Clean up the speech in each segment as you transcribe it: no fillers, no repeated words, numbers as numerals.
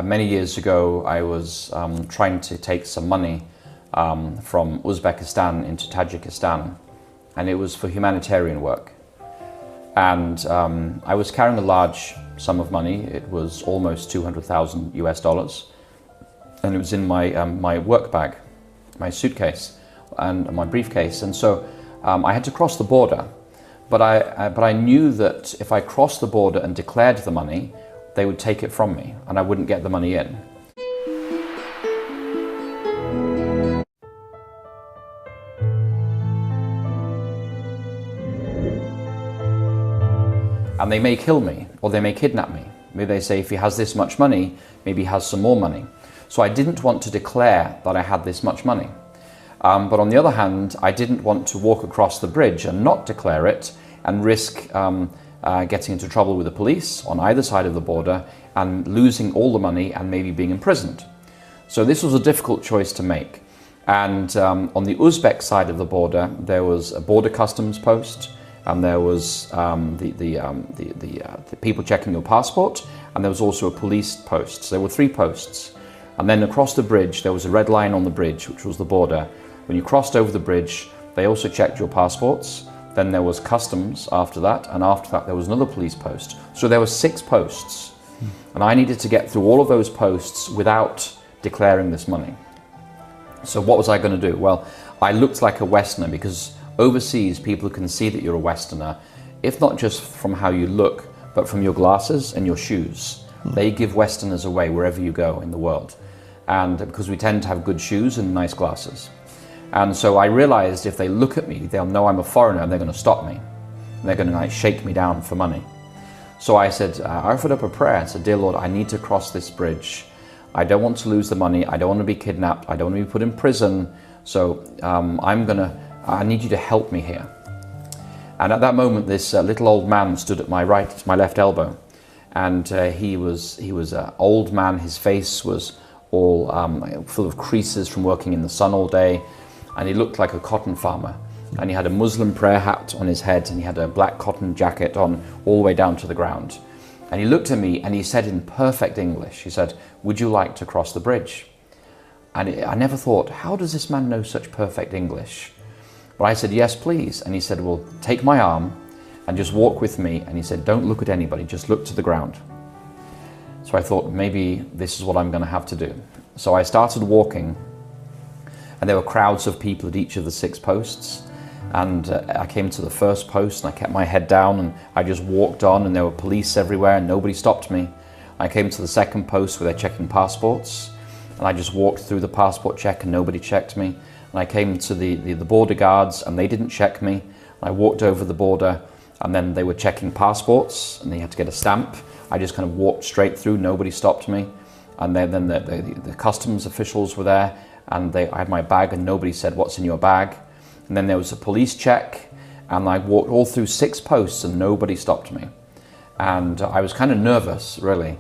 many years ago, I was trying to take some money from Uzbekistan into Tajikistan, and it was for humanitarian work. And I was carrying a large sum of money. It was almost 200,000 US dollars, and it was in my my work bag, my suitcase, and my briefcase. And so I had to cross the border, but I knew that if I crossed the border and declared the money, they would take it from me, and I wouldn't get the money in. And they may kill me, or they may kidnap me. Maybe they say if he has this much money, maybe he has some more money. So I didn't want to declare that I had this much money. But on the other hand, I didn't want to walk across the bridge and not declare it and risk getting into trouble with the police on either side of the border and losing all the money and maybe being imprisoned. So this was a difficult choice to make. And on the Uzbek side of the border, there was a border customs post, and there was the people checking your passport, and there was also a police post. So there were 3 posts. And then across the bridge, there was a red line on the bridge, which was the border. When you crossed over the bridge, they also checked your passports. Then there was customs after that, and after that there was another police post. So there were 6 posts, and I needed to get through all of those posts without declaring this money. So what was I going to do? Well, I looked like a Westerner, because overseas people can see that you're a Westerner, if not just from how you look, but from your glasses and your shoes. They give Westerners away wherever you go in the world, and because we tend to have good shoes and nice glasses. And so I realized if they look at me, they'll know I'm a foreigner, and they're going to stop me. And they're going to like shake me down for money. So I said, I offered up a prayer and said, "Dear Lord, I need to cross this bridge. I don't want to lose the money. I don't want to be kidnapped. I don't want to be put in prison. So I need you to help me here." And at that moment, this little old man stood at my left elbow, and he was an old man. His face was all full of creases from working in the sun all day, and he looked like a cotton farmer. And he had a Muslim prayer hat on his head, and he had a black cotton jacket on all the way down to the ground. And he looked at me and he said in perfect English, he said, "Would you like to cross the bridge?" And I never thought, how does this man know such perfect English? But I said, "Yes, please." And he said, "Well, take my arm and just walk with me." And he said, "Don't look at anybody, just look to the ground." So I thought, maybe this is what I'm going to have to do. So I started walking, and there were crowds of people at each of the 6 posts. And I came to the first post, and I kept my head down, and I just walked on, and there were police everywhere, and nobody stopped me. I came to the second post where they're checking passports, and I just walked through the passport check, and nobody checked me. And I came to the border guards, and they didn't check me. I walked over the border, and then they were checking passports, and they had to get a stamp. I just kind of walked straight through, nobody stopped me. And then the customs officials were there, and I had my bag, and nobody said, "What's in your bag?" And then there was a police check, and I walked all through 6 posts, and nobody stopped me. And I was kind of nervous, really.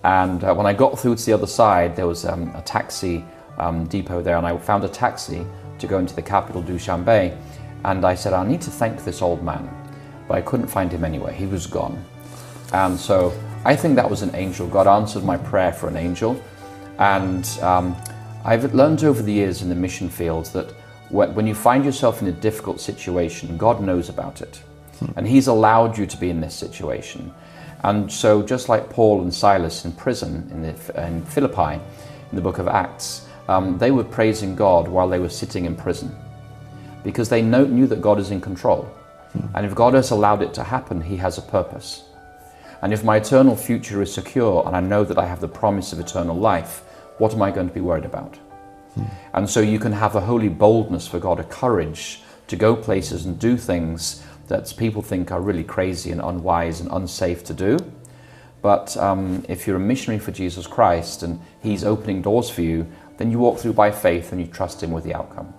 And when I got through to the other side, there was a taxi depot there, and I found a taxi to go into the capital, Dushanbe. And I said, "I need to thank this old man," but I couldn't find him anywhere. He was gone. And so I think that was an angel. God answered my prayer for an angel. And I've learned over the years in the mission field that when you find yourself in a difficult situation, God knows about it. And He's allowed you to be in this situation. And so just like Paul and Silas in prison in Philippi, in the book of Acts, they were praising God while they were sitting in prison, because they knew that God is in control. And if God has allowed it to happen, He has a purpose. And if my eternal future is secure, and I know that I have the promise of eternal life, what am I going to be worried about? And so you can have a holy boldness for God, a courage to go places and do things that people think are really crazy and unwise and unsafe to do. But if you're a missionary for Jesus Christ and He's opening doors for you, then you walk through by faith and you trust Him with the outcome.